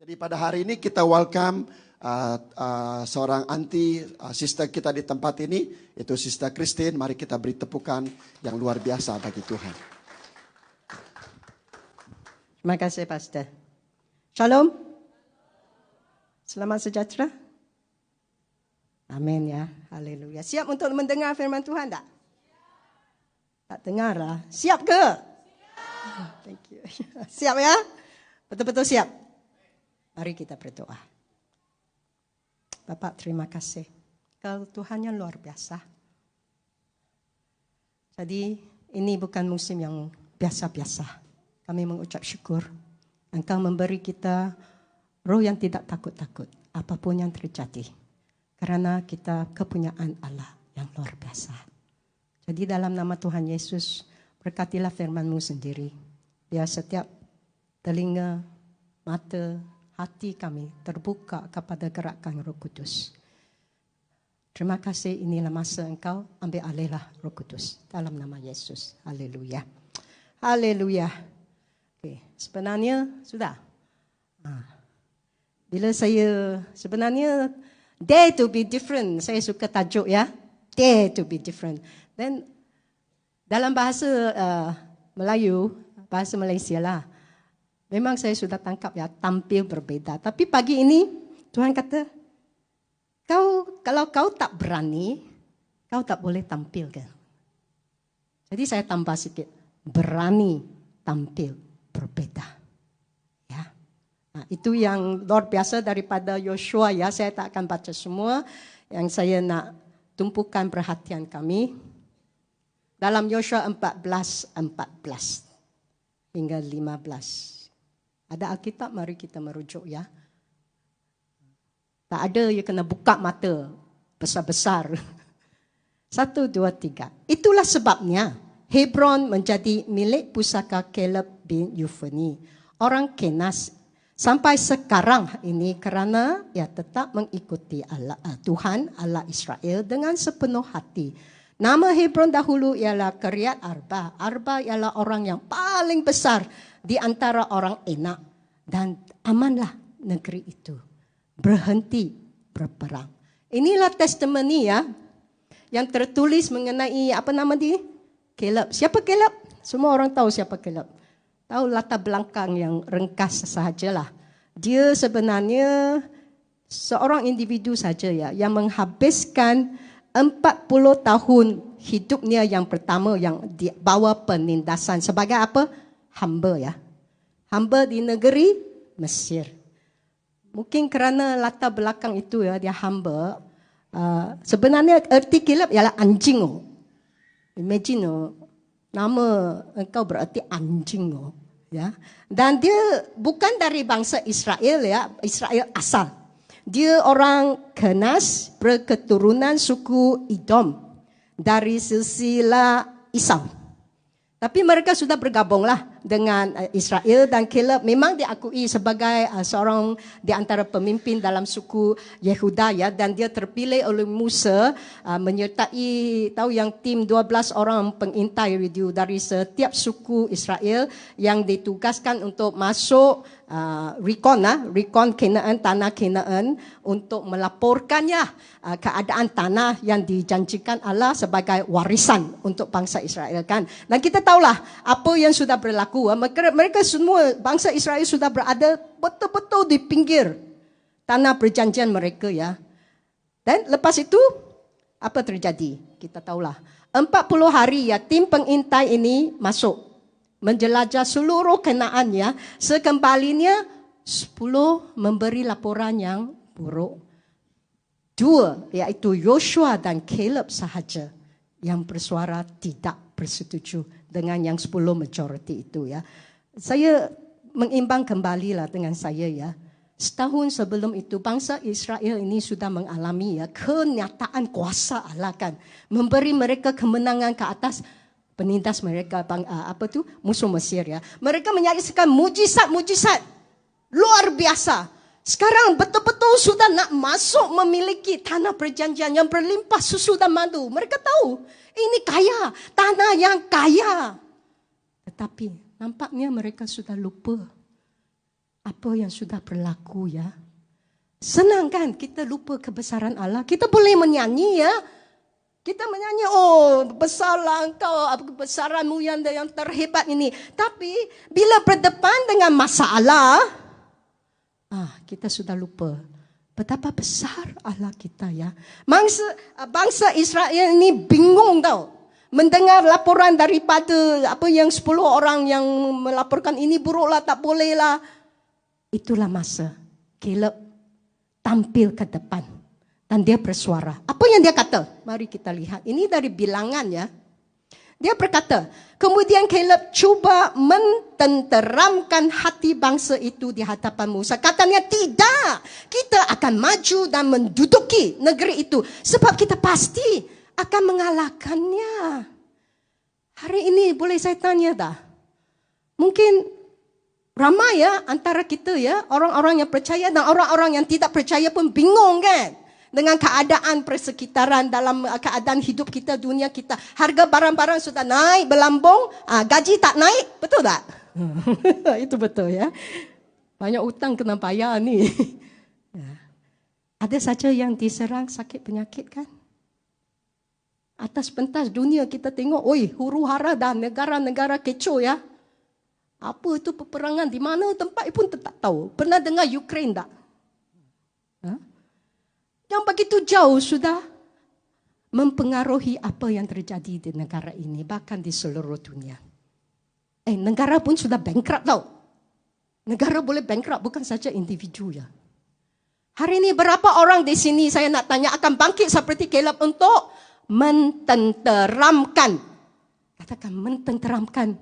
Jadi pada hari ini kita welcome seorang auntie, sister kita di tempat ini, itu Sister Christine. Mari kita beri tepukan yang luar biasa bagi Tuhan. Terima kasih, Pastor. Shalom. Selamat sejahtera. Amin ya. Haleluya. Siap untuk mendengar firman Tuhan tak? Tak dengar lah. Siap ke? Thank you. Siap ya? Betul-betul siap. Mari kita berdoa. Bapak, terima kasih. Kau Tuhan yang luar biasa. Jadi ini bukan musim yang biasa-biasa. Kami mengucap syukur. Engkau memberi kita roh yang tidak takut-takut. Apapun yang terjadi. Karena kita kepunyaan Allah yang luar biasa. Jadi dalam nama Tuhan Yesus, berkatilah firman-Mu sendiri. Biar setiap telinga, mata, hati kami terbuka kepada gerakan Roh Kudus. Terima kasih, inilah masa Engkau, ambil alihlah Roh Kudus. Dalam nama Yesus. Haleluya. Haleluya. Okay. Sebenarnya, sudah. Bila saya, sebenarnya, dare to be different. Saya suka tajuk ya. Dare to be different. Dan dalam bahasa Melayu, bahasa Malaysia lah. Memang saya sudah tangkap ya, tampil berbeza. Tapi pagi ini Tuhan kata, kalau kau tak berani, kau tak boleh tampil kan. Jadi saya tambah sikit, berani tampil berbeza. Ya. Nah, itu yang luar biasa daripada Yosua ya. Saya tak akan baca semua. Yang saya nak tumpukan perhatian kami dalam Yosua 14 hingga 15. Ada Alkitab, mari kita merujuk ya. Tak ada, you kena buka mata besar-besar. 1, 2, 3. Itulah sebabnya Hebron menjadi milik pusaka Caleb bin Yefune, orang Kenas, sampai sekarang ini kerana ia tetap mengikuti Allah, Tuhan Allah Israel dengan sepenuh hati. Nama Hebron dahulu ialah Kiryat Arba. Arba ialah orang yang paling besar di antara orang Enak. Dan amanlah negeri itu. Berhenti berperang. Inilah testimoni ya. Yang tertulis mengenai apa nama dia? Caleb. Siapa Caleb? Semua orang tahu siapa Caleb. Tahu latar belakang yang ringkas sahajalah. Dia sebenarnya seorang individu saja ya. Yang menghabiskan 40 tahun hidupnya yang pertama yang dibawa penindasan sebagai apa? Hamba ya. Hamba di negeri Mesir. Mungkin kerana latar belakang itu ya, dia hamba. Sebenarnya erti Caleb ialah anjing. Imagine nama engkau berarti anjing. Ya. Dan dia bukan dari bangsa Israel ya, Israel asal. Dia orang Kenas berketurunan suku Edom dari silsilah Esau. Tapi mereka sudah bergabunglah dengan Israel dan Caleb memang diakui sebagai seorang di antara pemimpin dalam suku Yehuda ya, dan dia terpilih oleh Musa menyertai tahu yang tim 12 orang pengintai radio dari setiap suku Israel yang ditugaskan untuk masuk recon Kanaan, tanah Kanaan untuk melaporkannya keadaan tanah yang dijanjikan Allah sebagai warisan untuk bangsa Israel kan. Dan kita tahulah apa yang sudah berlaku. Mereka semua bangsa Israel sudah berada betul-betul di pinggir tanah perjanjian mereka ya. Dan lepas itu apa terjadi? Kita tahulah. 40 hari ya tim pengintai ini masuk menjelajah seluruh Kanaan ya. Sekembalinya 10 memberi laporan yang buruk. 2 iaitu Yosua dan Caleb sahaja yang bersuara tidak bersetuju dengan yang 10 majoriti itu ya. Saya mengimbang kembalilah dengan saya ya. Setahun sebelum itu bangsa Israel ini sudah mengalami ya kenyataan kuasa Allah kan, memberi mereka kemenangan ke atas penindas mereka musuh Mesir ya. Mereka menyaksikan mujizat-mujizat luar biasa. Sekarang betul-betul sudah nak masuk memiliki tanah perjanjian yang berlimpah susu dan madu. Mereka tahu ini kaya, tanah yang kaya. Tetapi nampaknya mereka sudah lupa apa yang sudah berlaku ya. Senang kan kita lupa kebesaran Allah. Kita boleh menyanyi ya. Kita menyanyi, oh besarlah engkau, kebesaranmu yang terhebat ini. Tapi bila berdepan dengan masalah, kita sudah lupa betapa besar Allah kita ya. Bangsa Israel ini bingung tau. Mendengar laporan daripada yang 10 orang yang melaporkan ini buruklah, tak bolehlah. Itulah masa Caleb tampil ke depan. Dan dia bersuara. Apa yang dia kata? Mari kita lihat. Ini dari bilangan ya. Dia berkata, kemudian Caleb cuba mententeramkan hati bangsa itu di hadapan Musa. Katanya, tidak. Kita akan maju dan menduduki negeri itu. Sebab kita pasti akan mengalahkannya. Hari ini boleh saya tanya dah. Mungkin ramai ya antara kita ya. Orang-orang yang percaya dan orang-orang yang tidak percaya pun bingung kan. Dengan keadaan persekitaran dalam keadaan hidup kita, dunia kita. Harga barang-barang sudah naik, berlambung. Gaji tak naik, betul tak? Itu betul ya. Banyak utang kena bayar ni. Ada saja yang diserang sakit penyakit kan? Atas pentas dunia kita tengok, oi huru hara dah negara-negara kecoh ya. Apa itu peperangan, di mana tempat pun tak tahu. Pernah dengar Ukraine tak? Yang begitu jauh sudah mempengaruhi apa yang terjadi di negara ini, bahkan di seluruh dunia. Negara pun sudah bankrupt tau. Negara boleh bankrupt, bukan saja individu ya. Hari ini berapa orang di sini saya nak tanya akan bangkit seperti Caleb untuk mententeramkan. Katakan mententeramkan.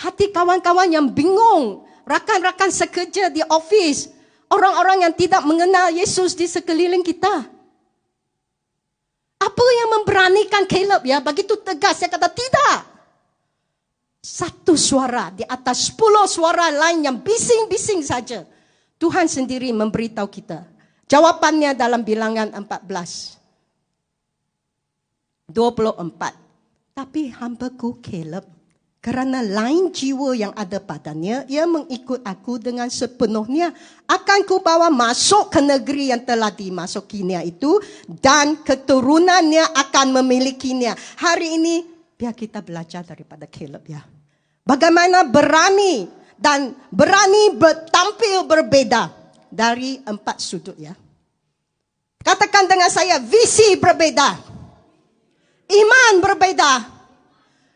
Hati kawan-kawan yang bingung, rakan-rakan sekerja di office, orang-orang yang tidak mengenal Yesus di sekeliling kita. Apa yang memberanikan Caleb ya? Begitu tegas, saya kata tidak. Satu suara di atas 10 suara lain yang bising-bising saja. Tuhan sendiri memberitahu kita. Jawapannya dalam bilangan 24. Tapi hambaku Caleb, kerana lain jiwa yang ada padanya, ia mengikut aku dengan sepenuhnya. Akan ku bawa masuk ke negeri yang telah dimasukinya itu, dan keturunannya akan memilikinya. Hari ini, biar kita belajar daripada Caleb ya. Bagaimana berani dan berani bertampil berbeza dari 4 sudut ya. Katakan dengan saya, visi berbeza, iman berbeza,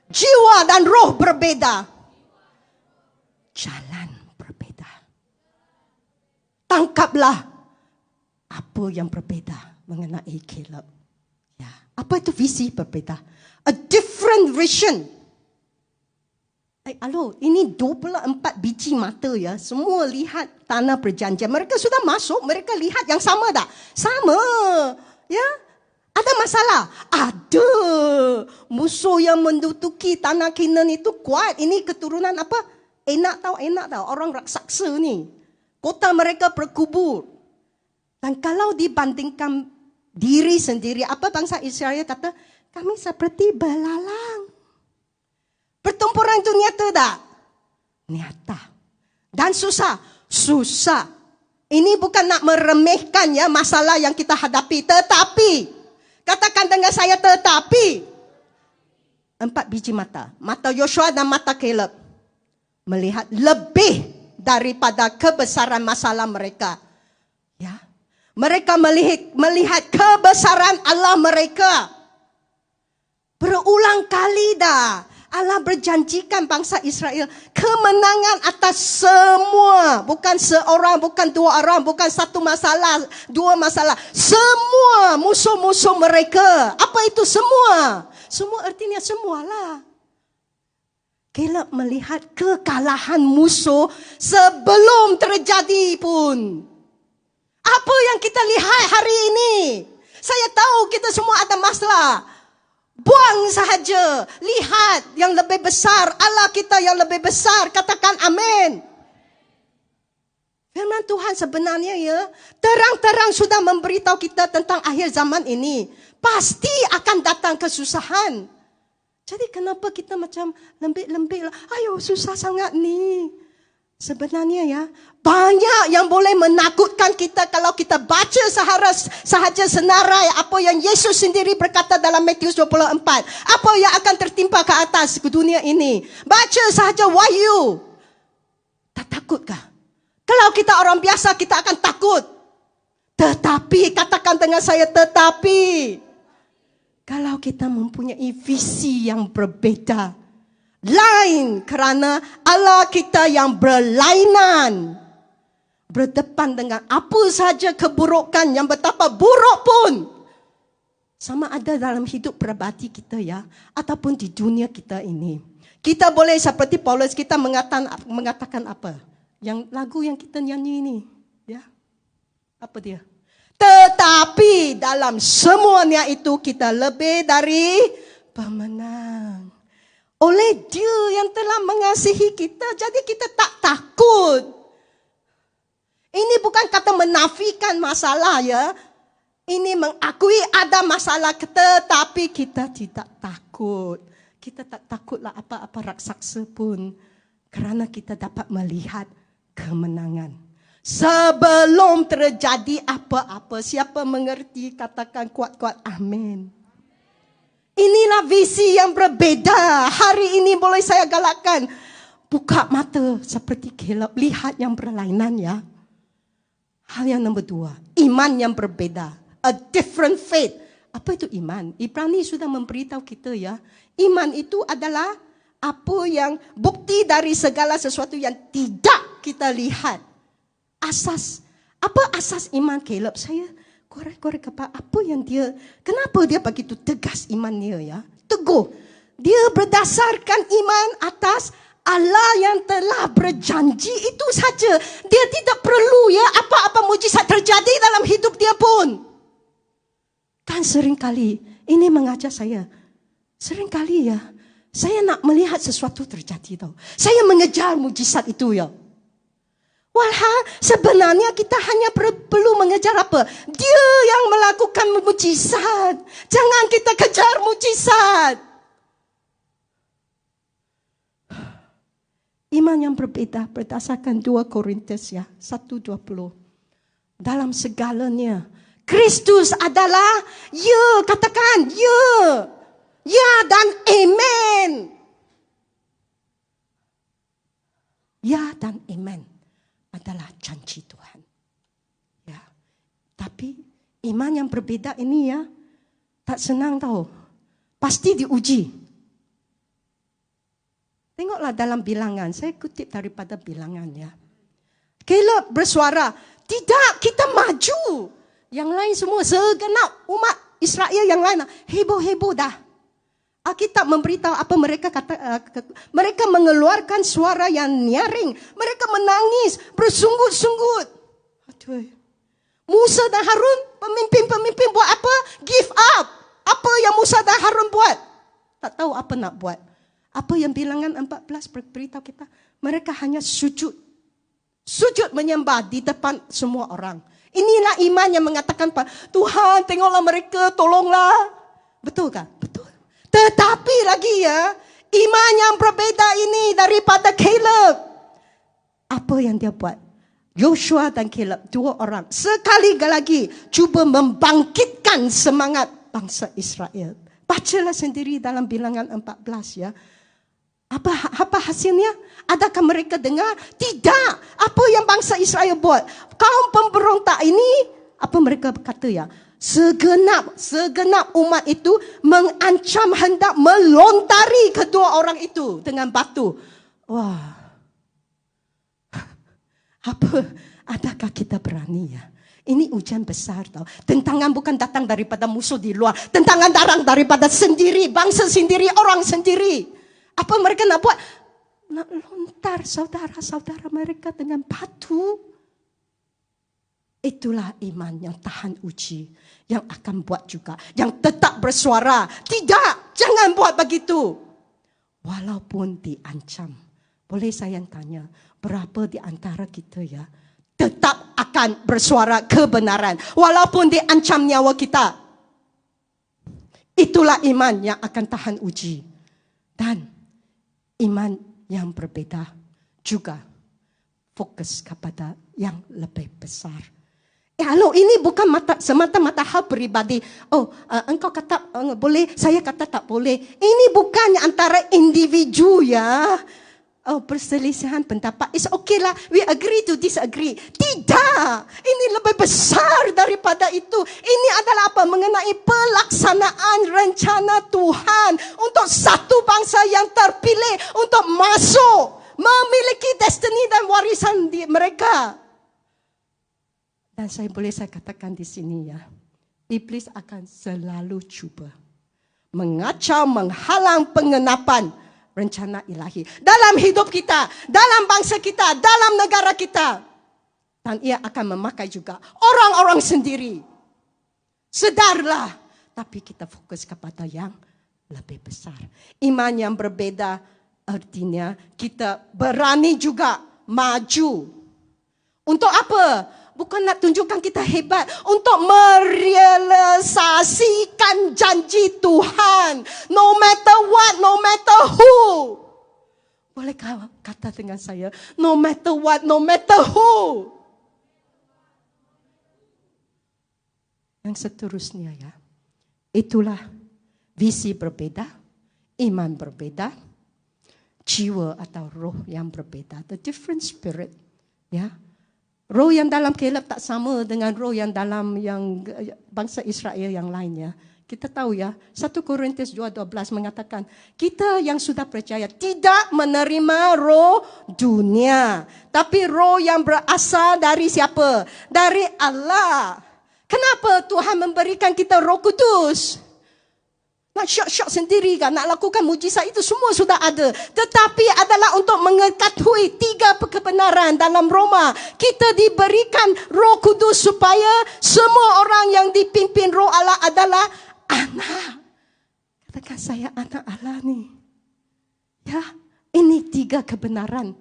jiwa dan roh berbeza. Jalan berbeza. Tangkaplah apa yang berbeza mengenai Caleb. Ya. Apa itu visi berbeza? A different vision. Ini 24 biji mata ya. Semua lihat tanah perjanjian. Mereka sudah masuk, mereka lihat yang sama tak? Sama. Ya. Ada masalah? Ada. Musuh yang menduduki tanah Canaan itu kuat. Ini keturunan apa? Enak tahu. Orang raksasa ni. Kota mereka berkubur. Dan kalau dibandingkan diri sendiri, apa bangsa Israel kata? Kami seperti belalang. Pertempuran itu nyata tak? Nyata. Dan susah. Susah. Ini bukan nak meremehkan ya masalah yang kita hadapi. Tetapi, katakan dengan saya tetapi. 4 biji mata. Mata Yosua dan mata Caleb. Melihat lebih daripada kebesaran masalah mereka. Ya. Mereka melihat kebesaran Allah mereka. Berulang kali dah. Allah berjanjikan bangsa Israel kemenangan atas semua. Bukan seorang, bukan 2 orang, bukan 1 masalah, 2 masalah. Semua musuh-musuh mereka. Apa itu semua? Semua artinya semualah. Caleb melihat kekalahan musuh sebelum terjadi pun. Apa yang kita lihat hari ini? Saya tahu kita semua ada masalah. Buang sahaja. Lihat yang lebih besar. Allah kita yang lebih besar. Katakan amin. Firman Tuhan sebenarnya ya. Terang-terang sudah memberitahu kita tentang akhir zaman ini. Pasti akan datang kesusahan. Jadi kenapa kita macam lembik-lembik lah. Ayo susah sangat ni. Sebenarnya ya, banyak yang boleh menakutkan kita kalau kita baca sahaja senarai apa yang Yesus sendiri berkata dalam Matius 24. Apa yang akan tertimpa ke atas ke dunia ini. Baca sahaja Wahyu. Tak takutkah? Kalau kita orang biasa, kita akan takut. Tetapi, katakan dengan saya, tetapi kalau kita mempunyai visi yang berbeda, lain kerana Allah kita yang berlainan, berdepan dengan apa sahaja keburukan yang betapa buruk pun, sama ada dalam hidup peribadi kita ya, ataupun di dunia kita ini. Kita boleh seperti Paulus, kita mengatakan apa? Yang lagu yang kita nyanyi ini, ya. Apa dia? Tetapi dalam semuanya itu kita lebih dari pemenang. Oleh Dia yang telah mengasihi kita, jadi kita tak takut. Ini bukan kata menafikan masalah ya. Ini mengakui ada masalah, tetapi kita tidak takut. Kita tak takutlah apa-apa raksasa pun. Kerana kita dapat melihat kemenangan. Sebelum terjadi apa-apa, siapa mengerti katakan kuat-kuat amin. Inilah visi yang berbeda. Hari ini boleh saya galakkan. Buka mata seperti Caleb. Lihat yang berlainan ya. Hal yang nombor 2. Iman yang berbeda. A different faith. Apa itu iman? Ibrani sudah memberitahu kita ya. Iman itu adalah apa yang bukti dari segala sesuatu yang tidak kita lihat. Asas. Apa asas iman Caleb? Saya korek-korek apa yang kenapa dia begitu tegas imannya ya? Teguh. Dia berdasarkan iman atas Allah yang telah berjanji itu saja. Dia tidak perlu ya apa-apa mujizat terjadi dalam hidup dia pun. Kan seringkali ini mengajar saya. Seringkali ya, saya nak melihat sesuatu terjadi tau. Saya mengejar mujizat itu ya. Walhal sebenarnya kita hanya perlu mengejar apa? Dia yang melakukan mujizat. Jangan kita kejar mujizat. Iman yang berbeda berdasarkan 2 Korintus ya, 1:20. Dalam segalanya, Kristus adalah ya, katakan ya. Ya dan amen. Ya dan amen adalah janji Tuhan. Ya. Tapi iman yang berbeda ini ya tak senang tahu. Pasti diuji. Tengoklah dalam bilangan. Saya kutip daripada bilangan ya. Caleb bersuara, tidak, kita maju. Yang lain semua segenap umat Israel yang lain heboh-heboh dah. Alkitab memberitahu apa mereka kata. Mereka mengeluarkan suara yang nyaring. Mereka menangis, bersunggut-sunggut. Aduh. Musa dan Harun, pemimpin-pemimpin buat apa? Give up. Apa yang Musa dan Harun buat? Tak tahu apa nak buat. Apa yang bilangan 14 beritahu kita? Mereka hanya sujud. Sujud menyembah di depan semua orang. Inilah iman yang mengatakan, Tuhan tengoklah mereka, tolonglah. Betul kan? Betul. Tetapi lagi ya, iman yang berbeda ini daripada Caleb. Apa yang dia buat? Joshua dan Caleb, 2 orang. Sekali lagi cuba membangkitkan semangat bangsa Israel. Bacalah sendiri dalam bilangan 14 ya. Apa hasilnya? Adakah mereka dengar? Tidak. Apa yang bangsa Israel buat? Kaum pemberontak ini, apa mereka kata ya? Segenap umat itu mengancam hendak melontari kedua orang itu dengan batu. Wah. Adakah kita berani ya? Ini ujian besar tau. Tentangan bukan datang daripada musuh di luar. Tentangan datang daripada sendiri, bangsa sendiri, orang sendiri. Apa mereka nak buat? Nak lontar saudara-saudara mereka dengan batu. Itulah iman yang tahan uji. Yang akan buat juga. Yang tetap bersuara. Tidak, jangan buat begitu. Walaupun diancam. Boleh saya tanya, berapa di antara kita ya tetap akan bersuara kebenaran. Walaupun diancam nyawa kita. Itulah iman yang akan tahan uji. Dan iman yang berbeda juga fokus kepada yang lebih besar. Halo, ini bukan semata-mata hal pribadi. Engkau kata boleh, saya kata tak boleh. Ini bukan antara individu ya. Perselisihan pendapat. It's okay lah, we agree to disagree. Tidak, ini lebih besar daripada itu. Ini adalah apa? Mengenai pelaksanaan rencana Tuhan untuk satu bangsa yang terpilih untuk masuk, memiliki destiny dan warisan mereka. Dan saya katakan di sini ya, iblis akan selalu cuba mengacau, menghalang pengenapan rencana ilahi dalam hidup kita, dalam bangsa kita, dalam negara kita. Dan ia akan memakai juga orang-orang sendiri. Sedarlah, tapi kita fokus kepada yang lebih besar. Iman yang berbeda artinya kita berani juga maju. Untuk apa? Bukan nak tunjukkan kita hebat, untuk merealisasikan janji Tuhan. No matter what, no matter who. Bolehkah kata dengan saya, no matter what, no matter who. Yang seterusnya ya, itulah visi berbeda, iman berbeda, jiwa atau roh yang berbeda. The different spirit, ya. Roh yang dalam Caleb tak sama dengan roh yang dalam yang bangsa Israel yang lainnya. Kita tahu ya, 1 Korintus 2:12 mengatakan, kita yang sudah percaya tidak menerima roh dunia, tapi roh yang berasal dari siapa? Dari Allah. Kenapa Tuhan memberikan kita Roh Kudus? Nak syok-syok sendiri kan, nak lakukan mujizat itu semua sudah ada. Tetapi adalah untuk mengetahui 3 kebenaran dalam Roma. Kita diberikan Roh Kudus supaya semua orang yang dipimpin Roh Allah adalah anak. Katakan saya anak Allah nih. Ya, ini 3 kebenaran.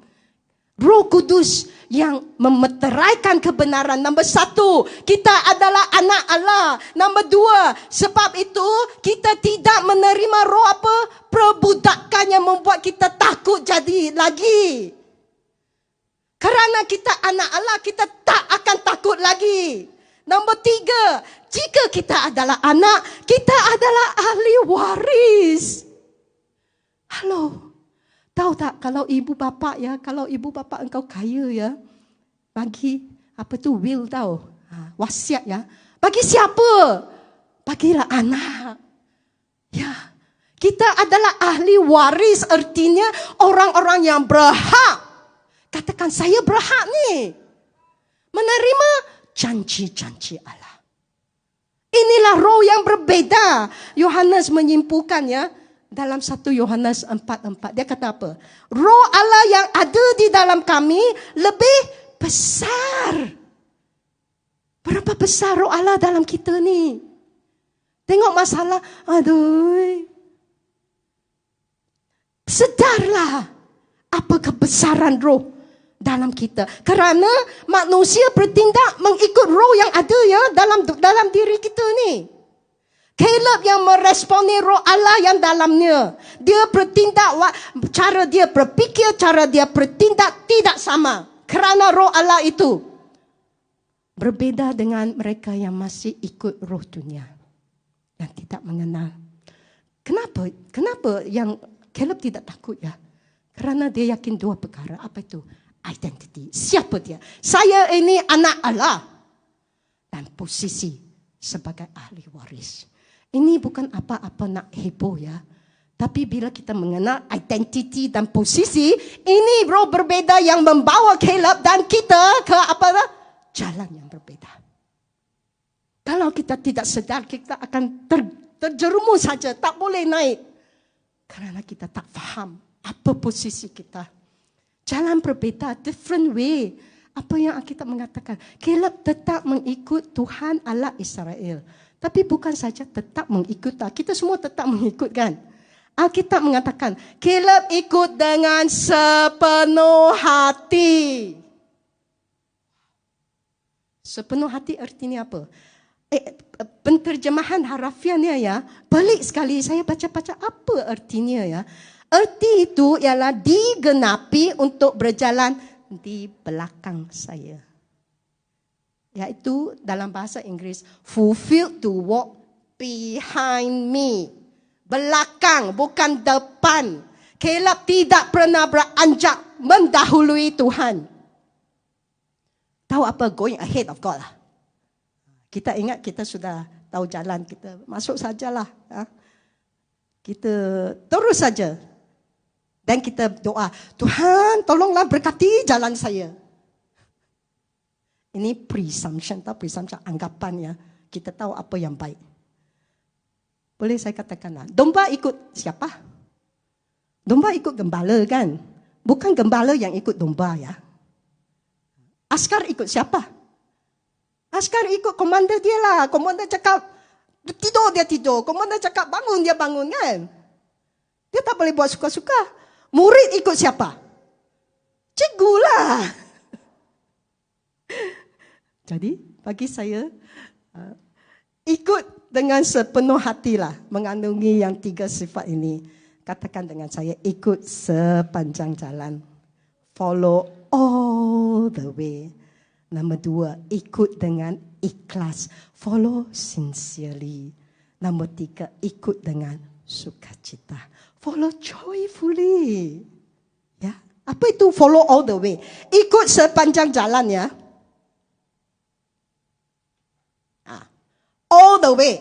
Roh Kudus yang memeteraikan kebenaran. Nombor 1, kita adalah anak Allah. Nombor 2, sebab itu kita tidak menerima roh apa? Perbudakan yang membuat kita takut jadi lagi. Kerana kita anak Allah, kita tak akan takut lagi. Nombor 3, jika kita adalah anak, kita adalah ahli waris. Halo. Tahu tak kalau ibu bapa ya, kalau ibu bapa engkau kaya ya, bagi apa tu will tahu, wasiat ya. Bagi siapa? Bagilah anak. Ya, kita adalah ahli waris, artinya orang-orang yang berhak. Katakan saya berhak nih menerima janji-janji Allah. Inilah roh yang berbeda. Yohanes menyimpulkan ya. Dalam 1 Yohanes 4:4 dia kata apa? Roh Allah yang ada di dalam kami lebih besar. Berapa besar roh Allah dalam kita ni? Tengok masalah, aduh. Sedarlah apa kebesaran roh dalam kita. Kerana manusia bertindak mengikut roh yang ada ya dalam diri kita ni. Caleb yang meresponi roh Allah yang dalamnya. Dia bertindak, cara dia berfikir, cara dia bertindak tidak sama. Kerana roh Allah itu berbeza dengan mereka yang masih ikut roh dunia. Yang tidak mengenal. Kenapa yang Caleb tidak takut ya? Kerana dia yakin 2 perkara. Apa itu? Identity. Siapa dia? Saya ini anak Allah. Dan posisi sebagai ahli waris. Ini bukan apa-apa nak heboh ya. Tapi bila kita mengenal identiti dan posisi, ini roh berbeza yang membawa Caleb dan kita ke jalan yang berbeza. Kalau kita tidak sedar, kita akan terjerumus saja, tak boleh naik. Kerana kita tak faham apa posisi kita. Jalan berbeza, different way. Apa yang kita mengatakan? Caleb tetap mengikut Tuhan Allah Israel. Tapi bukan saja tetap mengikut. Kita semua tetap mengikut kan. Alkitab mengatakan, Caleb ikut dengan sepenuh hati. Sepenuh hati artinya apa? Penterjemahan harafiahnya ya, pelik sekali. Saya baca-baca apa artinya ya. Arti itu ialah digenapi untuk berjalan di belakang saya. Yaitu dalam bahasa Inggris, fulfilled to walk behind me. Belakang, bukan depan. Caleb tidak pernah beranjak mendahului Tuhan. Tahu apa? Going ahead of God lah. Kita ingat kita sudah tahu jalan, kita masuk sajalah. Kita terus saja. Dan kita doa, Tuhan tolonglah berkati jalan saya. Ini presumption, anggapan ya. Kita tahu apa yang baik. Boleh saya katakanlah, domba ikut siapa? Domba ikut gembala kan? Bukan gembala yang ikut domba ya. Askar ikut siapa? Askar ikut komander dia lah. Komander cakap tidur, dia tidur. Komander cakap bangun, dia bangun kan? Dia tak boleh buat suka-suka. Murid ikut siapa? Cikgu lah. Jadi bagi saya ikut dengan sepenuh hatilah mengandungi yang 3 sifat ini. Katakan dengan saya, ikut sepanjang jalan. Follow all the way. Nombor 2, ikut dengan ikhlas. Follow sincerely. Nombor 3, ikut dengan sukacita. Follow joyfully. Ya, apa itu follow all the way? Ikut sepanjang jalan ya. All the way.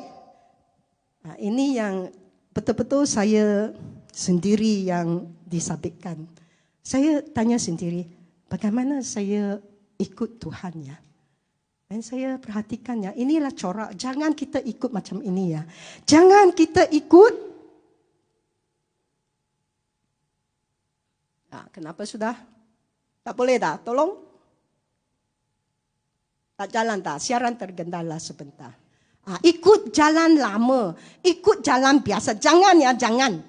Ini yang betul-betul saya sendiri yang disabitkan. Saya tanya sendiri, bagaimana saya ikut Tuhan ya? Dan saya perhatikan ya, inilah corak. Jangan kita ikut macam ini ya. Jangan kita ikut. Kenapa sudah? Tak boleh dah, tolong. Tak jalan dah, siaran tergendala sebentar. Ikut jalan lama, ikut jalan biasa. Jangan ya, jangan.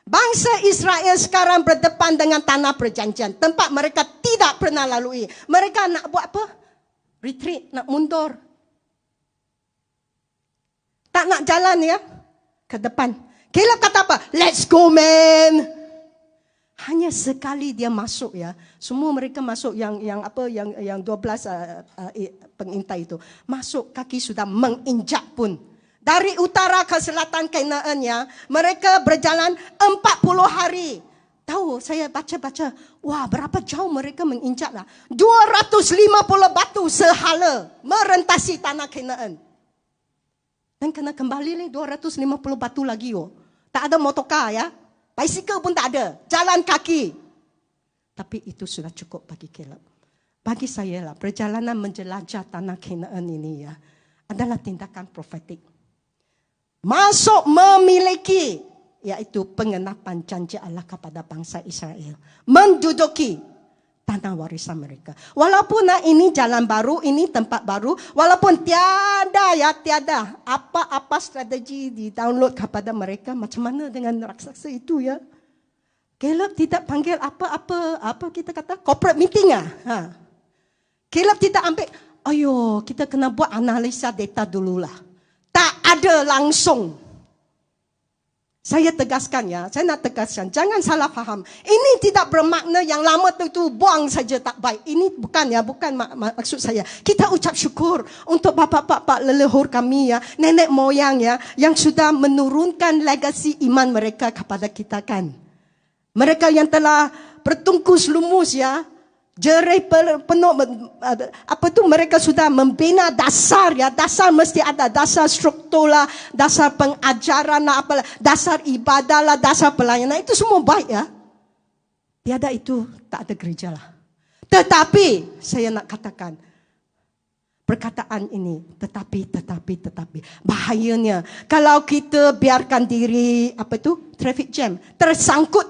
Bangsa Israel sekarang berdepan dengan tanah perjanjian. Tempat mereka tidak pernah lalui. Mereka nak buat apa? Retreat, nak mundur. Tak nak jalan ya, ke depan. Caleb kata apa? Let's go man. Hanya sekali dia masuk ya. Semua mereka masuk yang 12 pengintai itu. Masuk, kaki sudah menginjak pun. Dari utara ke selatan Kanaan ya. Mereka berjalan 40 hari. Tahu, saya baca-baca. Wah, berapa jauh mereka menginjak lah. 250 batu sehala merentasi tanah Kanaan. Dan kena kembali nih 250 batu lagi. Tak ada motorkar ya. Bicycle pun tak ada. Jalan kaki. Tapi itu sudah cukup bagi Caleb. Bagi saya lah, perjalanan menjelajah tanah Kanaan ini ya, adalah tindakan profetik. Masuk memiliki, yaitu pengenapan janji Allah kepada bangsa Israel. Menduduki tanah warisan mereka. Walaupun ini jalan baru, ini tempat baru. Walaupun tiada apa-apa strategi di-download kepada mereka. Macam mana dengan raksasa itu ya? Caleb tidak panggil apa kita kata? Corporate meeting Caleb tidak ambil, kita kena buat analisa data dululah. Tak ada langsung. Saya tegaskan ya, saya nak tegaskan, jangan salah faham. Ini tidak bermakna yang lama itu buang saja tak baik. Ini bukan maksud saya. Kita ucap syukur untuk bapa-bapa leluhur kami ya, nenek moyang ya, yang sudah menurunkan legasi iman mereka kepada kita kan. Mereka yang telah bertungkus lumus ya, jerih penuh, mereka sudah membina dasar ya. Dasar mesti ada, dasar struktur lah, dasar pengajaran lah, dasar ibadah lah, dasar pelayanan. Itu semua baik ya. Tiada itu, tak ada gereja lah. Tetapi, saya nak katakan, perkataan ini, tetapi. Bahayanya, kalau kita biarkan diri, traffic jam, tersangkut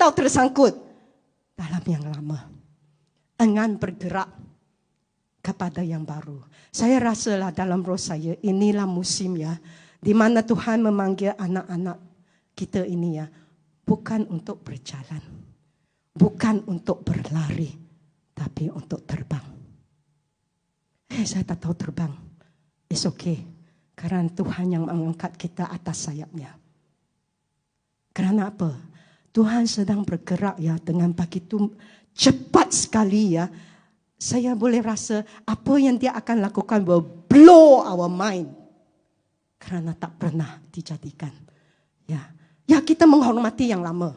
dalam yang lama. Enggan bergerak kepada yang baru. Saya rasalah dalam roh saya, inilah musim ya, di mana Tuhan memanggil anak-anak kita ini ya, bukan untuk berjalan, bukan untuk berlari, tapi untuk terbang. Saya tak tahu terbang. It's okay. Karena Tuhan yang mengangkat kita atas sayapnya. Kerana apa? Tuhan sedang bergerak ya dengan begitu cepat sekali ya. saya boleh rasa apa yang dia akan lakukan will blow our mind. Kerana tak pernah dijadikan. Ya, kita menghormati yang lama.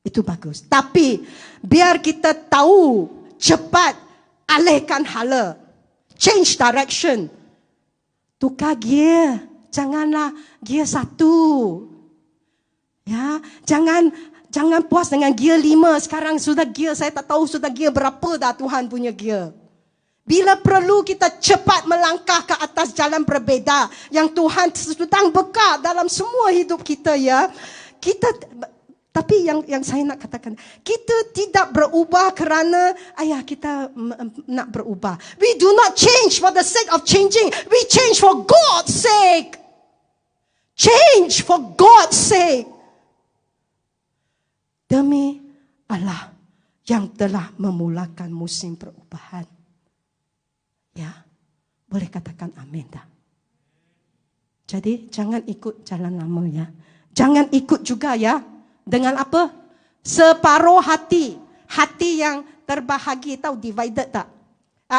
Itu bagus. Tapi biar kita tahu cepat alihkan hala. Change direction. Tukar gear. Janganlah gear 1. Ya, jangan puas dengan gear 5. Sekarang sudah gear, saya tak tahu sudah gear berapa dah Tuhan punya gear. Bila perlu kita cepat melangkah ke atas jalan berbeza yang Tuhan sedang buka dalam semua hidup kita, ya. Tapi yang saya nak katakan, kita tidak berubah kerana kita nak berubah. We do not change for the sake of changing. We change for God's sake. Change for God's sake. Demi Allah yang telah memulakan musim perubahan. Ya, boleh katakan amin tak? Jadi jangan ikut jalan lama, ya. Jangan ikut juga, ya. Dengan apa? Separuh hati. Hati yang terbahagi, tahu divided tak?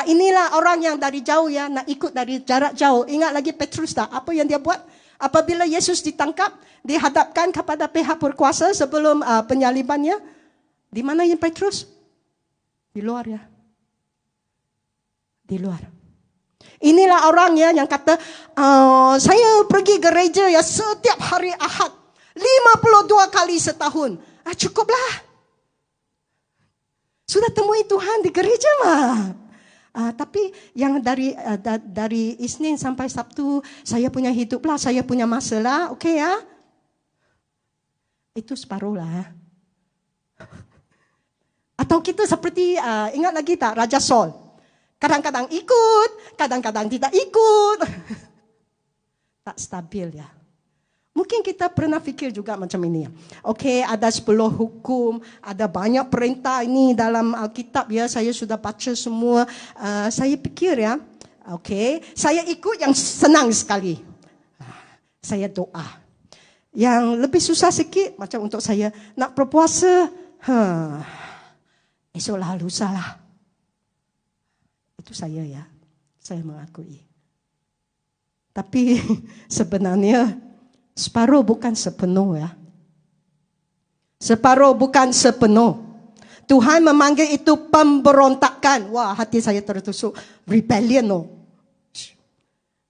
Inilah orang yang dari jauh, ya, nak ikut dari jarak jauh. Ingat lagi Petrus tak? Apa yang dia buat? Apabila Yesus ditangkap, dihadapkan kepada pihak berkuasa sebelum penyalibannya. Di mana yang Petrus? Di luar, ya. Di luar. Inilah orang, ya, yang kata, saya pergi gereja, ya, setiap hari Ahad 52 kali setahun. Cukuplah. Sudah temui Tuhan di gereja mah. Tapi yang dari Isnin sampai Sabtu saya punya hidup lah, saya punya masa lah, okey, ya. Itu separuh lah. Atau kita seperti ingat lagi tak Raja Saul? Kadang-kadang ikut, kadang-kadang tidak ikut. Tak stabil, ya. Mungkin kita pernah fikir juga macam ini. Okey, ada 10 hukum, ada banyak perintah ini dalam Alkitab, ya. Saya sudah baca semua. Saya fikir, ya. Okey, saya ikut yang senang sekali. Saya doa. Yang lebih susah sikit, macam untuk saya nak berpuasa. Esoklah, lusalah. Itu saya, ya. Saya mengakui. Tapi sebenarnya separuh bukan sepenuh, ya. Separuh bukan sepenuh. Tuhan memanggil itu pemberontakan. Wah, hati saya tertusuk. Rebellion, no.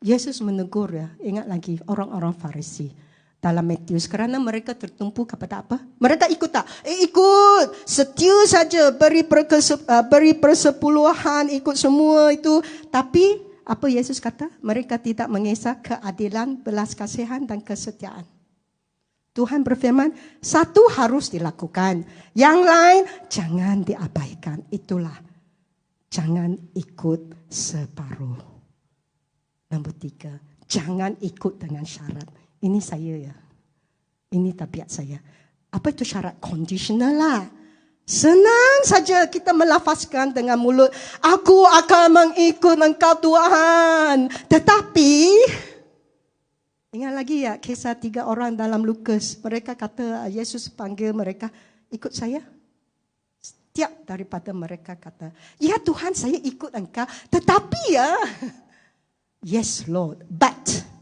Yesus menegur, ya. Ingat lagi orang-orang Farisi dalam Matius, kerana mereka tertumpu kepada apa? Mereka ikut tak? Ikut. Setia saja, beri persepuluhan, ikut semua itu. Tapi apa Yesus kata? Mereka tidak mengesah keadilan, belas kasihan dan kesetiaan. Tuhan berfirman, satu harus dilakukan. Yang lain jangan diabaikan. Itulah, jangan ikut separuh. Nombor 3, jangan ikut dengan syarat. Ini saya, ya. Ini tabiat saya. Apa itu syarat? Conditional lah. Senang saja kita melafazkan dengan mulut, aku akan mengikut Engkau Tuhan. Tetapi, ingat lagi, ya, kisah 3 orang dalam Lukas. Mereka kata, Yesus panggil mereka, ikut saya. Setiap daripada mereka kata, ya Tuhan, saya ikut Engkau. Tetapi, ya, yes Lord, but.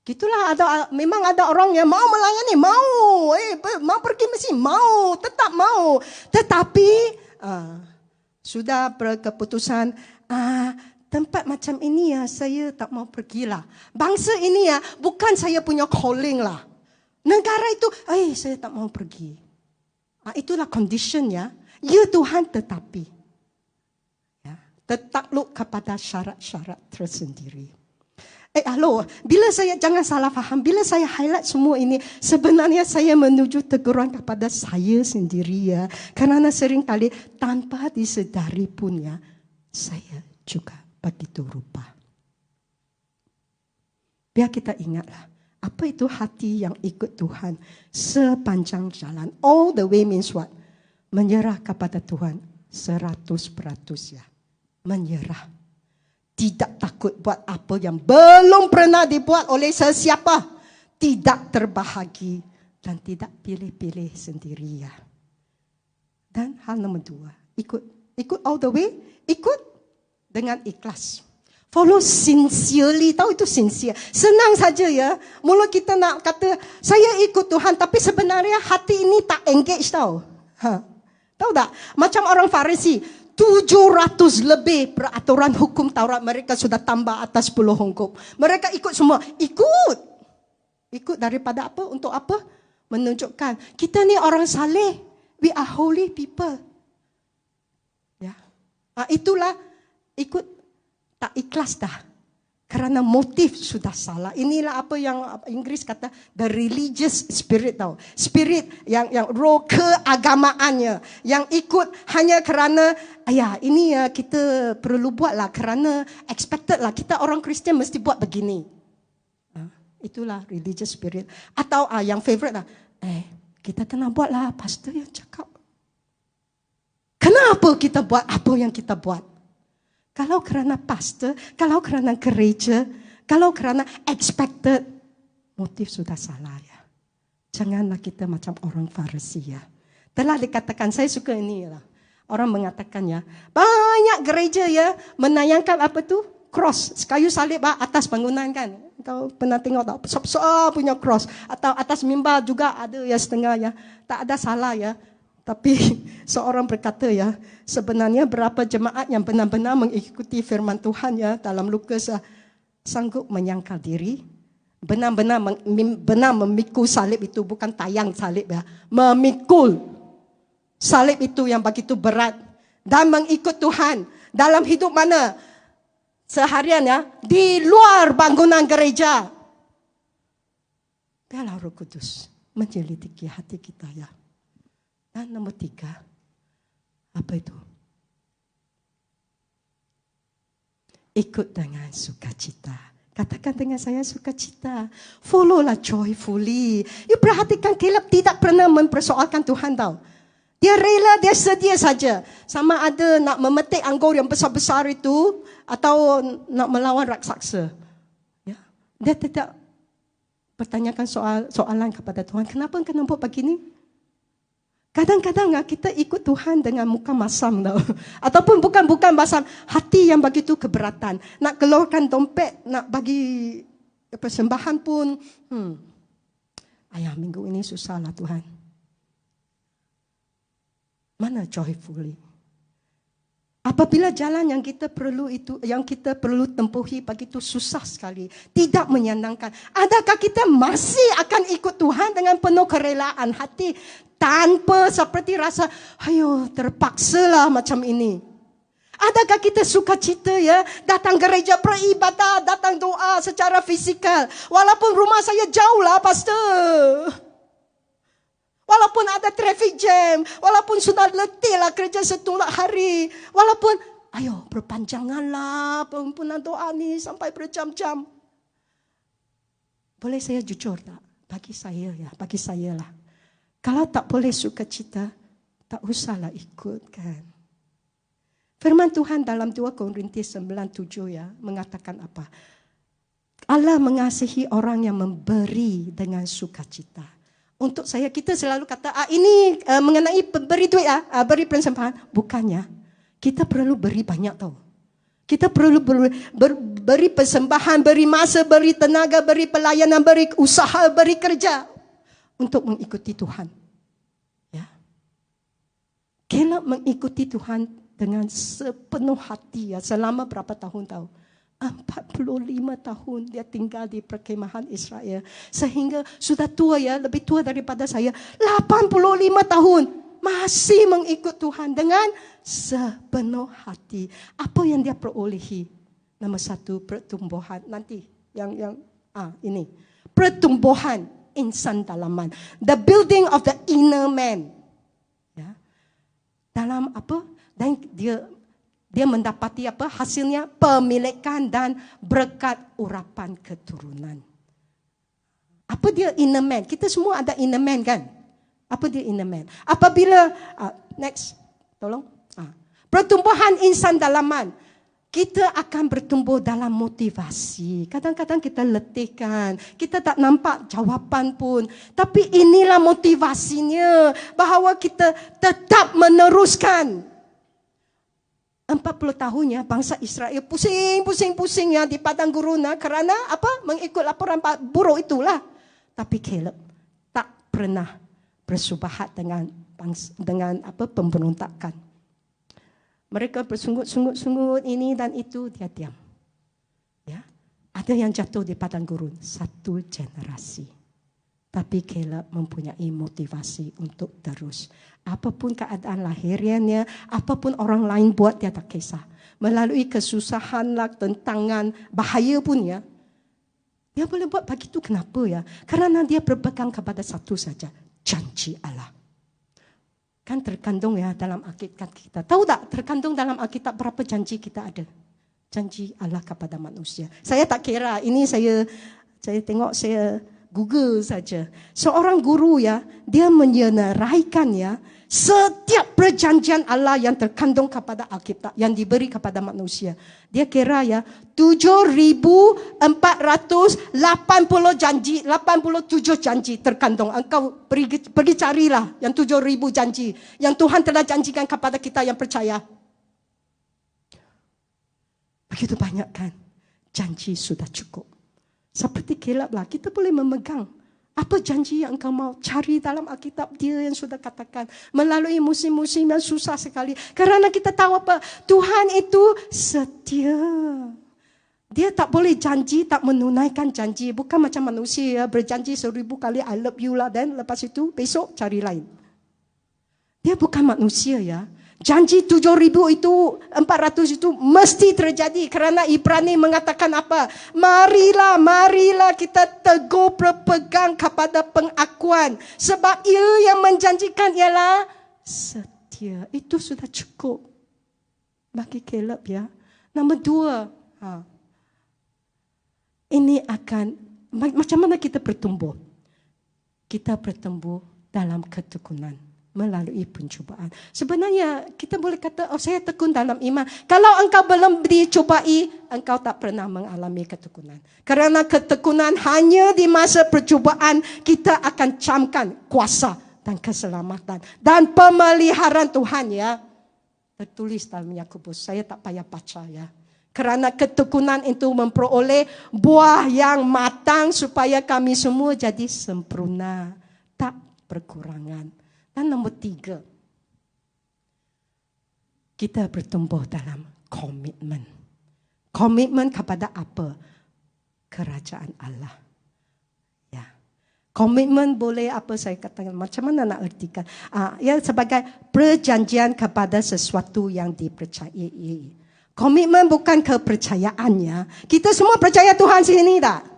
Gitulah, memang ada orang yang mau melayani, mau pergi mesti mau, tetap mau. Tetapi sudah berkeputusan, tempat macam ini, ya, saya tak mau pergilah. Bangsa ini, ya, bukan saya punya calling lah. Negara itu, saya tak mau pergi. Itulah condition, ya. Ya Tuhan, tetapi, ya, tertakluk kepada syarat-syarat tersendiri. Bila saya, jangan salah faham, bila saya highlight semua ini, sebenarnya saya menuju teguran kepada saya sendiri, ya. Kerana seringkali tanpa disedari pun, ya, saya juga begitu rupa. Biar kita ingatlah, apa itu hati yang ikut Tuhan sepanjang jalan. All the way means what? Menyerah kepada Tuhan 100%, ya. Menyerah. Tidak takut buat apa yang belum pernah dibuat oleh sesiapa. Tidak terbahagi dan tidak pilih-pilih sendiri, ya. Dan hal nombor 2, ikut Ikut all the way. Ikut dengan ikhlas. Follow sincerely. Tahu itu sincere. Senang saja ya. Mula kita nak kata, saya ikut Tuhan. Tapi sebenarnya hati ini tak engage tahu. Tahu tak? Macam orang Farisi. 700 lebih peraturan hukum Taurat. Mereka sudah tambah atas 10 hukum. Mereka ikut semua. Ikut. Ikut daripada apa? Untuk apa? Menunjukkan. Kita ni orang saleh. We are holy people. Ya. Itulah ikut. Tak ikhlas dah. Kerana motif sudah salah. Inilah apa yang Inggeris kata the religious spirit tahu. Spirit yang roh keagamaannya. Yang ikut hanya kerana ini kita perlu buat lah. Kerana expected lah. Kita orang Kristian mesti buat begini. Itulah religious spirit. Atau yang favourite lah. Kita kena buat lah. Pastor yang cakap. Kenapa kita buat apa yang kita buat? Kalau kerana pastor, kalau kerana gereja, kalau kerana expected, motif sudah salah ya. Janganlah kita macam orang Farisi ya. Telah dikatakan, saya suka ini lah. Orang mengatakan ya, banyak gereja ya menayangkan apa tu? Cross, kayu salib atas bangunan kan. Kau pernah tengok tak? Besar-besar punya cross. Atau atas mimbar juga ada ya setengah ya. Tak ada salah ya. Tapi seorang berkata ya, sebenarnya berapa jemaat yang benar-benar mengikuti firman Tuhan ya dalam Lukas sanggup menyangkal diri, benar-benar memikul salib itu, bukan tayang salib ya, memikul salib itu yang begitu berat dan mengikut Tuhan dalam hidup mana? Seharian ya, di luar bangunan gereja. Biarlah Roh Kudus menyelidiki hati kita ya. Dan nomor 3, apa itu? Ikut dengan sukacita. Katakan dengan saya sukacita. Followlah joyfully. You perhatikan Caleb tidak pernah mempersoalkan Tuhan tahu. Dia rela, dia sedia saja. Sama ada nak memetik anggur yang besar-besar itu atau nak melawan raksasa. Ya. Dia tidak bertanyakan soalan kepada Tuhan. Kenapa kena buat begini? Kadang-kadang kita ikut Tuhan dengan muka masam tau. Ataupun bukan masam, hati yang begitu keberatan. Nak keluarkan dompet, nak bagi persembahan pun, minggu ini susahlah Tuhan. Mana joyfully? Apabila jalan yang kita perlu tempuhi begitu susah sekali, tidak menyenangkan, adakah kita masih akan ikut Tuhan dengan penuh kerelaan hati tanpa seperti rasa, terpaksalah macam ini? Adakah kita sukacita ya datang gereja beribadah, datang doa secara fizikal, walaupun rumah saya jauh lah pastor. Walaupun ada traffic jam, walaupun sudah letihlah kerja setengah hari, walaupun berpanjanganlah pengampunan doa ni sampai berjam-jam. Boleh saya jujur tak? Bagi saya lah. Kalau tak boleh sukacita, tak usahlah ikut kan. Firman Tuhan dalam 2 Korintus 9:7 ya mengatakan apa? Allah mengasihi orang yang memberi dengan sukacita. Untuk saya, kita selalu kata, ini mengenai beri duit, beri persembahan. Bukannya, kita perlu beri banyak tau. Kita perlu beri persembahan, beri masa, beri tenaga, beri pelayanan, beri usaha, beri kerja. Untuk mengikuti Tuhan. Ya. Caleb mengikuti Tuhan dengan sepenuh hati ya, selama berapa tahun tahu? 45 tahun dia tinggal di perkemahan Israel. Sehingga sudah tua ya, lebih tua daripada saya. 85 tahun masih mengikut Tuhan dengan sepenuh hati. Apa yang dia perolehi? Nomor 1, pertumbuhan. Nanti ini. Pertumbuhan insan dalaman. The building of the inner man. Ya. Dalam apa? Dan dia mendapati apa? Hasilnya pemilikan dan berkat urapan keturunan. Apa dia inner man? Kita semua ada inner man kan? Apa dia inner man? Apabila, next, tolong. Pertumbuhan insan dalaman. Kita akan bertumbuh dalam motivasi. Kadang-kadang kita letihkan. Kita tak nampak jawapan pun. Tapi inilah motivasinya. Bahawa kita tetap meneruskan. 40 tahunnya bangsa Israel pusing ya di padang gurun kerana apa? Mengikut laporan buruk itulah. Tapi Caleb tak pernah bersubahat dengan pemberontakan. Mereka bersungut-sungut ini dan itu, dia diam. Ya, ada yang jatuh di padang gurun 1 generasi. Tapi Caleb mempunyai motivasi untuk terus. Apapun keadaan lahiriannya, apapun orang lain buat, dia tak kisah. Melalui kesusahan, tentangan, bahaya pun ya. Dia boleh buat begitu, kenapa ya? Kerana dia berpegang kepada satu saja, janji Allah. Kan terkandung ya dalam Alkitab kita. Tahu tak terkandung dalam Alkitab berapa janji kita ada? Janji Allah kepada manusia. Saya tak kira, ini saya tengok, saya Google saja. Seorang guru ya, dia menyenaraikan ya setiap perjanjian Allah yang terkandung kepada Alkitab, yang diberi kepada manusia. Dia kira ya 7,480 janji, 87 janji terkandung. Engkau pergi carilah yang 7,000 janji yang Tuhan telah janjikan kepada kita yang percaya. Begitu banyak kan? Janji sudah cukup. Seperti Caleb lah, kita boleh memegang apa janji yang engkau mau cari dalam Alkitab, dia yang sudah katakan melalui musim-musim yang susah sekali. Kerana kita tahu apa? Tuhan itu setia. Dia tak boleh janji, tak menunaikan janji. Bukan macam manusia berjanji 1000 kali I love you lah, dan lepas itu besok cari lain. Dia bukan manusia ya. Janji 7,000 itu, 400 itu mesti terjadi. Kerana Ibrani mengatakan apa? Marilah kita teguh berpegang kepada pengakuan. Sebab ia yang menjanjikan ialah setia. Itu sudah cukup bagi Caleb ya. Nombor 2. Ini akan, macam mana kita bertumbuh? Kita bertumbuh dalam ketekunan. Melalui pencubaan. Sebenarnya kita boleh kata, saya tekun dalam iman. Kalau engkau belum dicubai, engkau tak pernah mengalami ketekunan. Kerana ketekunan hanya di masa percubaan kita akan camkan kuasa dan keselamatan dan pemeliharaan Tuhan ya. Tertulis dalam Yakobus, saya tak payah baca ya. Kerana ketekunan itu memperoleh buah yang matang supaya kami semua jadi sempurna, tak berkurangan. Dan nombor 3, kita bertumbuh dalam komitmen. Komitmen kepada apa? Kerajaan Allah. Ya, komitmen boleh apa saya katakan, macam mana nak ertikan? Ya, sebagai perjanjian kepada sesuatu yang dipercayai. Komitmen bukan kepercayaannya. Kita semua percaya Tuhan sini tak?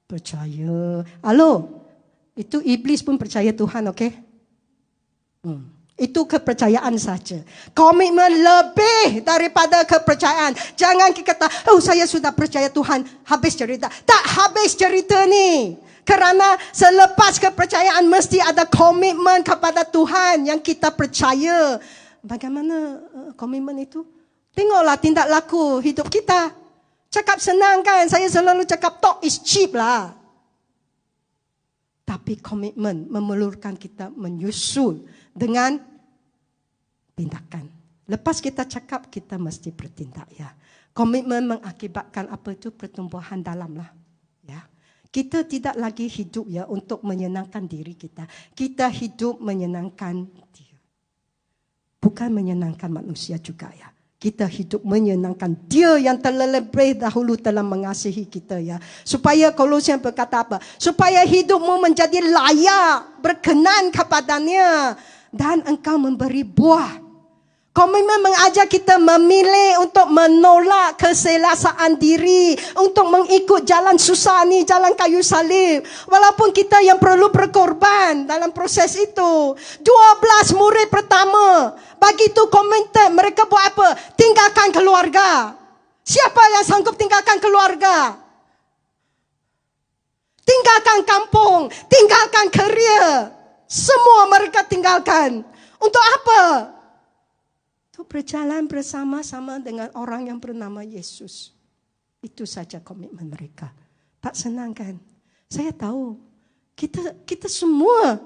Percaya. Halo, itu iblis pun percaya Tuhan, okey? Itu kepercayaan saja. Komitmen lebih daripada kepercayaan. Jangan kita kata, saya sudah percaya Tuhan, habis cerita. Tak habis cerita ni. Kerana selepas kepercayaan mesti ada komitmen kepada Tuhan yang kita percaya. Bagaimana komitmen itu? Tengoklah tindak laku hidup kita. Cakap senang kan? Saya selalu cakap talk is cheap lah. Tapi komitmen memerlukan kita menyusul dengan tindakan. Lepas kita cakap, kita mesti bertindak ya. Komitmen mengakibatkan apa itu? Pertumbuhan dalam lah. Ya. Kita tidak lagi hidup ya untuk menyenangkan diri kita. Kita hidup menyenangkan Dia. Bukan menyenangkan manusia juga ya. Kita hidup menyenangkan Dia yang terlebih dahulu telah mengasihi kita ya. Supaya Kolosian berkata apa? Supaya hidupmu menjadi layak, berkenan kepadanya. Dan engkau memberi buah. Komitmen mengajar kita memilih untuk menolak keselesaan diri. Untuk mengikut jalan susah ni, jalan kayu salib. Walaupun kita yang perlu berkorban dalam proses itu. 12 murid pertama. Begitu komitmen, mereka buat apa? Tinggalkan keluarga. Siapa yang sanggup tinggalkan keluarga? Tinggalkan kampung. Tinggalkan kerja. Semua mereka tinggalkan. Untuk apa? Untuk berjalan bersama-sama dengan orang yang bernama Yesus. Itu saja komitmen mereka. Tak senang kan? Saya tahu. Kita semua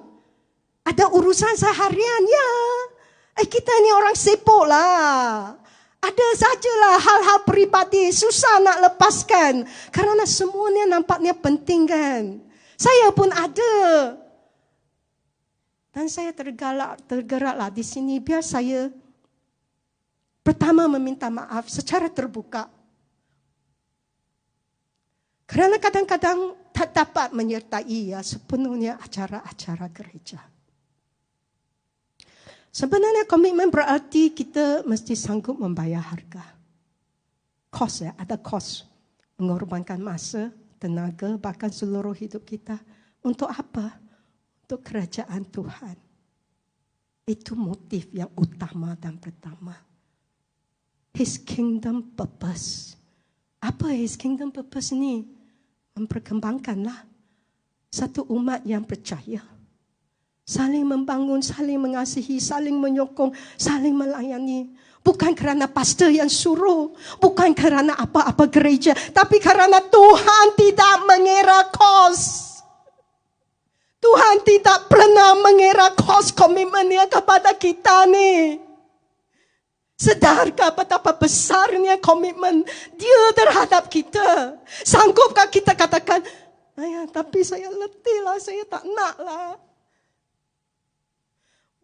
ada urusan seharian ya. Kita ni orang sibuk lah. Ada sajalah hal-hal peribadi susah nak lepaskan. Kerana semuanya nampaknya penting kan. Saya pun ada. Dan saya tergeraklah di sini. Biar saya pertama meminta maaf secara terbuka. Kerana kadang-kadang tak dapat menyertai sepenuhnya acara-acara gereja. Sebenarnya komitmen berarti kita mesti sanggup membayar harga. Kos ada kos. Mengorbankan masa, tenaga, bahkan seluruh hidup kita. Untuk apa? Untuk kerajaan Tuhan. Itu motif yang utama dan pertama. His kingdom purpose. Apa His kingdom purpose ni? Memperkembangkanlah satu umat yang percaya. Saling membangun, saling mengasihi, saling menyokong, saling melayani. Bukan kerana pastor yang suruh. Bukan kerana apa-apa gereja. Tapi kerana Tuhan tidak mengira kos. Tuhan tidak pernah mengira kos komitmennya kepada kita ni. Sedarkah betapa besarnya komitmen dia terhadap kita? Sanggupkah kita katakan, tapi saya letih lah, saya tak nak lah.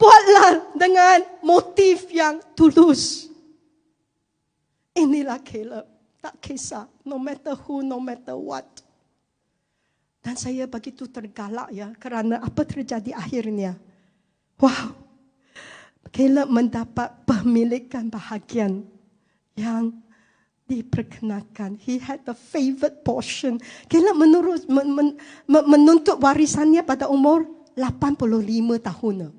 Buatlah dengan motif yang tulus. Inilah Caleb. Tak kisah. No matter who, no matter what. Dan saya begitu tergalak kerana apa terjadi akhirnya. Wow. Caleb mendapat pemilikan bahagian yang diperkenakan. He had the favored portion. Caleb menuntut warisannya pada umur 85 tahun.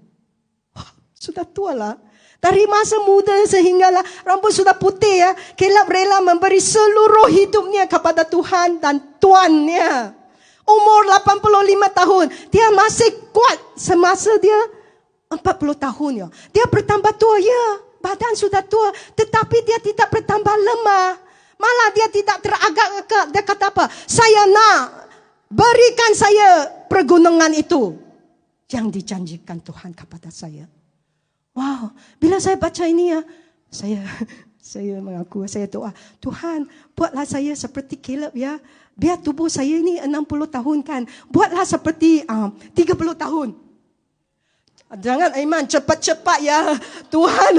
Sudah tua lah. Dari masa muda sehinggalah rambut sudah putih Caleb rela memberi seluruh hidupnya kepada Tuhan dan tuannya. Umur 85 tahun. Dia masih kuat semasa dia 40 tahun Dia bertambah tua Badan sudah tua. Tetapi dia tidak bertambah lemah. Malah dia tidak teragak-agak. Dia kata apa? Saya nak. Berikan saya pergunungan itu. Yang dijanjikan Tuhan kepada saya. Wow, bila saya baca ini saya mengaku, saya doa, Tuhan, buatlah saya seperti Caleb Biar tubuh saya ini 60 tahun kan. Buatlah seperti 30 tahun. Jangan Aiman, cepat-cepat Tuhan.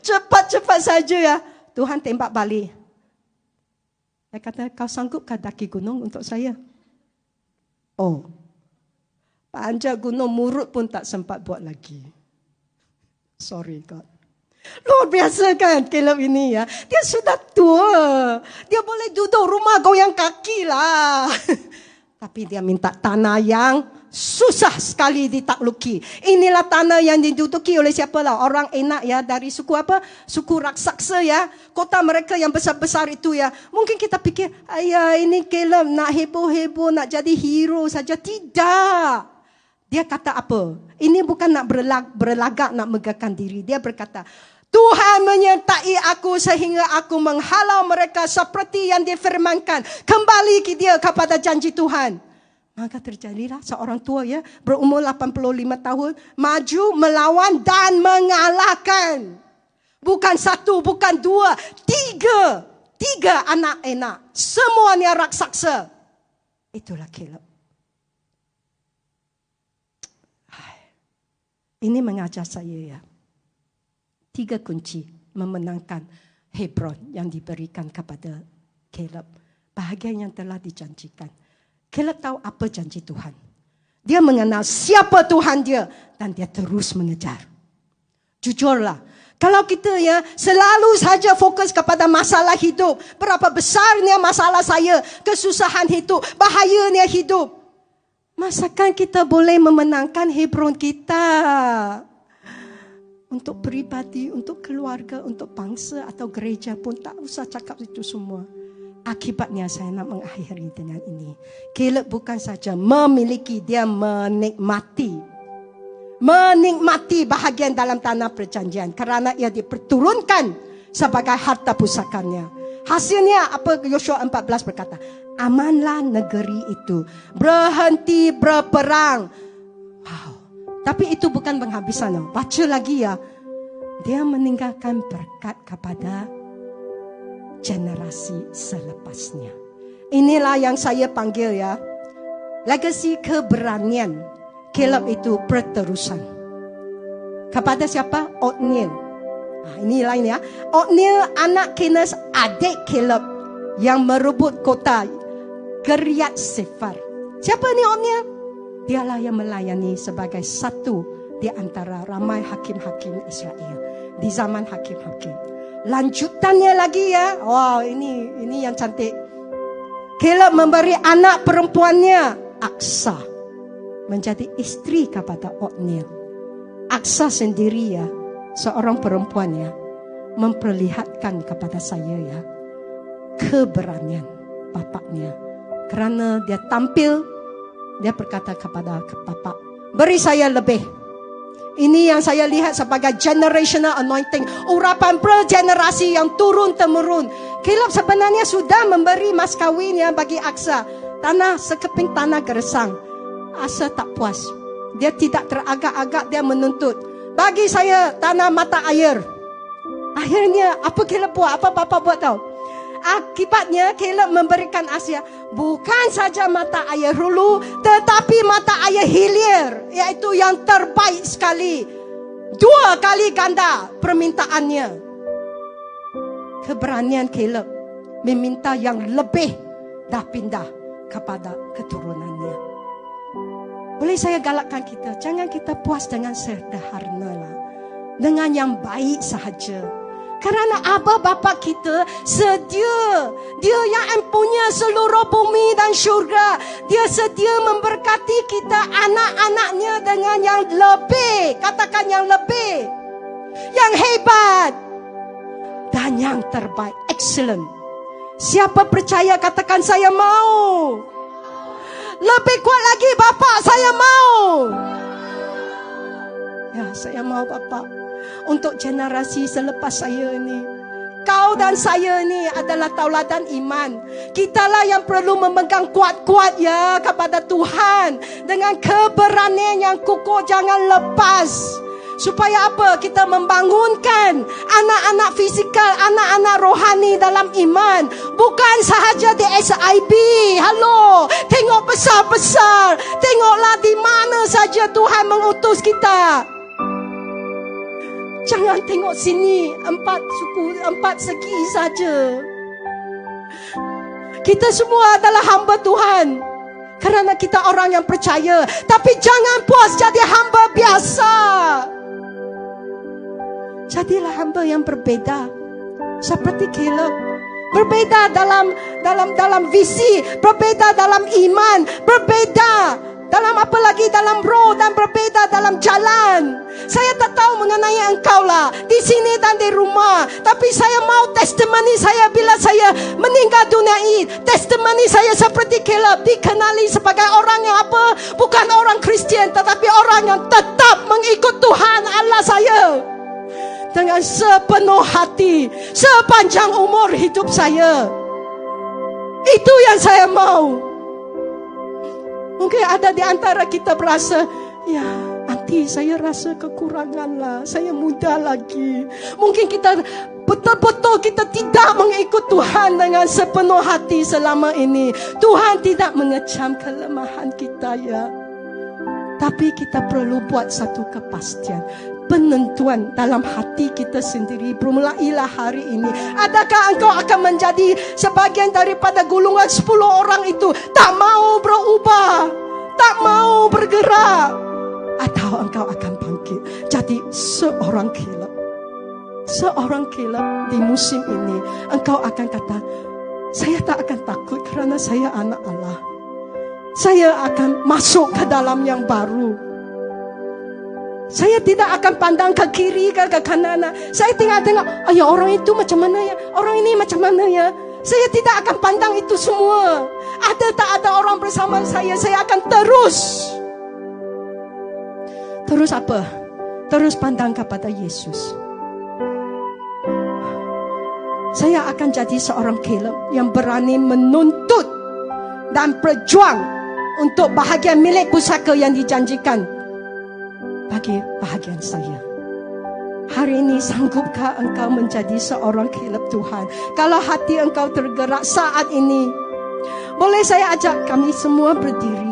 Cepat-cepat saja Tuhan tembak balik. Saya kata, kau sanggupkah daki gunung untuk saya? Oh, panjat gunung Murut pun tak sempat buat lagi. Sorry God. Luar biasa kan Caleb ini Dia sudah tua. Dia boleh duduk rumah goyang kaki lah. Tapi dia minta tanah yang susah sekali ditakluki. Inilah tanah yang diduduki oleh siapa lah? Orang Enak dari suku apa? Suku raksasa Kota mereka yang besar-besar itu Mungkin kita fikir, ini Caleb nak heboh-heboh, nak jadi hero saja. Tidak. Dia kata apa? Ini bukan nak berlagak, nak megahkan diri. Dia berkata, Tuhan menyertai aku sehingga aku menghalau mereka seperti yang difirmankan. Kembali dia kepada janji Tuhan. Maka terjadilah seorang tua berumur 85 tahun. Maju, melawan dan mengalahkan. Bukan satu, bukan dua. Tiga anak Enak. Semuanya raksasa. Itulah Caleb. Ini mengajar saya 3 kunci memenangkan Hebron yang diberikan kepada Caleb. Bahagian yang telah dijanjikan. Caleb tahu apa janji Tuhan. Dia mengenal siapa Tuhan dia. Dan dia terus mengejar. Jujurlah. Kalau kita selalu saja fokus kepada masalah hidup. Berapa besarnya masalah saya. Kesusahan hidup. Bahayanya hidup. Masakan kita boleh memenangkan Hebron kita? Untuk pribadi, untuk keluarga, untuk bangsa atau gereja pun tak usah cakap itu semua. Akibatnya saya nak mengakhiri dengan ini. Caleb bukan saja memiliki, dia menikmati. Menikmati bahagian dalam tanah perjanjian. Kerana ia diperturunkan sebagai harta pusakanya. Hasilnya apa Yosua 14 berkata? Amanlah negeri itu. Berhenti berperang. Wow. Tapi itu bukan penghabisan. Baca lagi dia meninggalkan berkat kepada generasi selepasnya. Inilah yang saya panggil ya, legasi keberanian. Caleb itu berterusan. Kepada siapa? Othniel. Ini lain ya. Othniel anak Kenas, adik Caleb yang merebut kota Kiriath Sefer. Siapa ni Othniel? Dialah yang melayani sebagai satu di antara ramai hakim-hakim Israel di zaman hakim-hakim. Lanjutannya lagi ya. Wow, ini yang cantik. Caleb memberi anak perempuannya Aksa menjadi istri kepada Othniel. Aksa sendiri ya, seorang perempuan ya, memperlihatkan kepada saya ya keberanian bapaknya. Kerana dia tampil, dia berkata kepada bapak, beri saya lebih. Ini yang saya lihat sebagai generational anointing, urapan bergenerasi yang turun-temurun. Caleb sebenarnya sudah memberi mas kawinnya bagi Aksa, tanah sekeping tanah gersang. Aksa tak puas, dia tidak teragak-agak, dia menuntut, bagi saya tanah mata air. Akhirnya apa Caleb buat? Apa bapa buat tahu? Akibatnya Caleb memberikan Aksa bukan saja mata air hulu, tetapi mata air hilir, iaitu yang terbaik sekali. 2 kali ganda permintaannya. Keberanian Caleb meminta yang lebih, dah pindah kepada keturunannya. Boleh saya galakkan kita, jangan kita puas dengan sederhana lah, dengan yang baik sahaja. Kerana Aba Bapa kita sedia, Dia yang empunya seluruh bumi dan syurga. Dia sedia memberkati kita anak-anaknya dengan yang lebih. Katakan yang lebih, yang hebat dan yang terbaik. Excellent. Siapa percaya katakan saya mau. Lebih kuat lagi, Bapa, saya mau. Ya, saya mau Bapa. Untuk generasi selepas saya ni, kau dan saya ni adalah tauladan iman. Kitalah yang perlu memegang kuat-kuat ya kepada Tuhan, dengan keberanian yang kukuh, jangan lepas. Supaya apa? Kita membangunkan anak-anak fizikal, anak-anak rohani dalam iman. Bukan sahaja di SIB. Halo, tengok besar-besar. Tengoklah di mana saja Tuhan mengutus kita. Jangan tengok sini 4 suku, 4 segi saja. Kita semua adalah hamba Tuhan kerana kita orang yang percaya. Tapi jangan puas jadi hamba biasa. Jadilah hamba yang berbeda, seperti Caleb. Berbeda dalam visi, berbeda dalam iman, berbeda dalam apa lagi, dalam roh, dan berbeda dalam jalan. Saya tak tahu mengenai engkau lah di sini dan di rumah, tapi saya mau testimoni saya bila saya meninggal dunia ini. Testimoni saya seperti Caleb, dikenali sebagai orang yang apa? Bukan orang Kristian, tetapi orang yang tetap mengikut Tuhan Allah saya dengan sepenuh hati sepanjang umur hidup saya. Itu yang saya mau. Mungkin ada di antara kita berasa, ya aunty, saya rasa kekurangan lah, saya muda lagi. Mungkin kita betul-betul kita tidak mengikut Tuhan dengan sepenuh hati selama ini. Tuhan tidak mengecam kelemahan kita ya. Tapi kita perlu buat satu kepastian, penentuan dalam hati kita sendiri. Bermulailah hari ini. Adakah engkau akan menjadi sebagian daripada golongan 10 orang itu, tak mau berubah, tak mau bergerak, atau engkau akan bangkit jadi seorang Caleb? Seorang Caleb di musim ini, engkau akan kata, saya tak akan takut kerana saya anak Allah. Saya akan masuk ke dalam yang baru. Saya tidak akan pandang ke kiri ke kanan. Saya tengok, ya orang itu macam mana ya, orang ini macam mana ya. Saya tidak akan pandang itu semua. Ada tak ada orang bersama saya akan terus apa? Terus pandang kepada Yesus. Saya akan jadi seorang Caleb yang berani menuntut dan berjuang untuk bahagian milik pusaka yang dijanjikan bagi bahagian saya. Hari ini sanggupkah engkau menjadi seorang Caleb Tuhan? Kalau hati engkau tergerak saat ini, boleh saya ajak kami semua berdiri.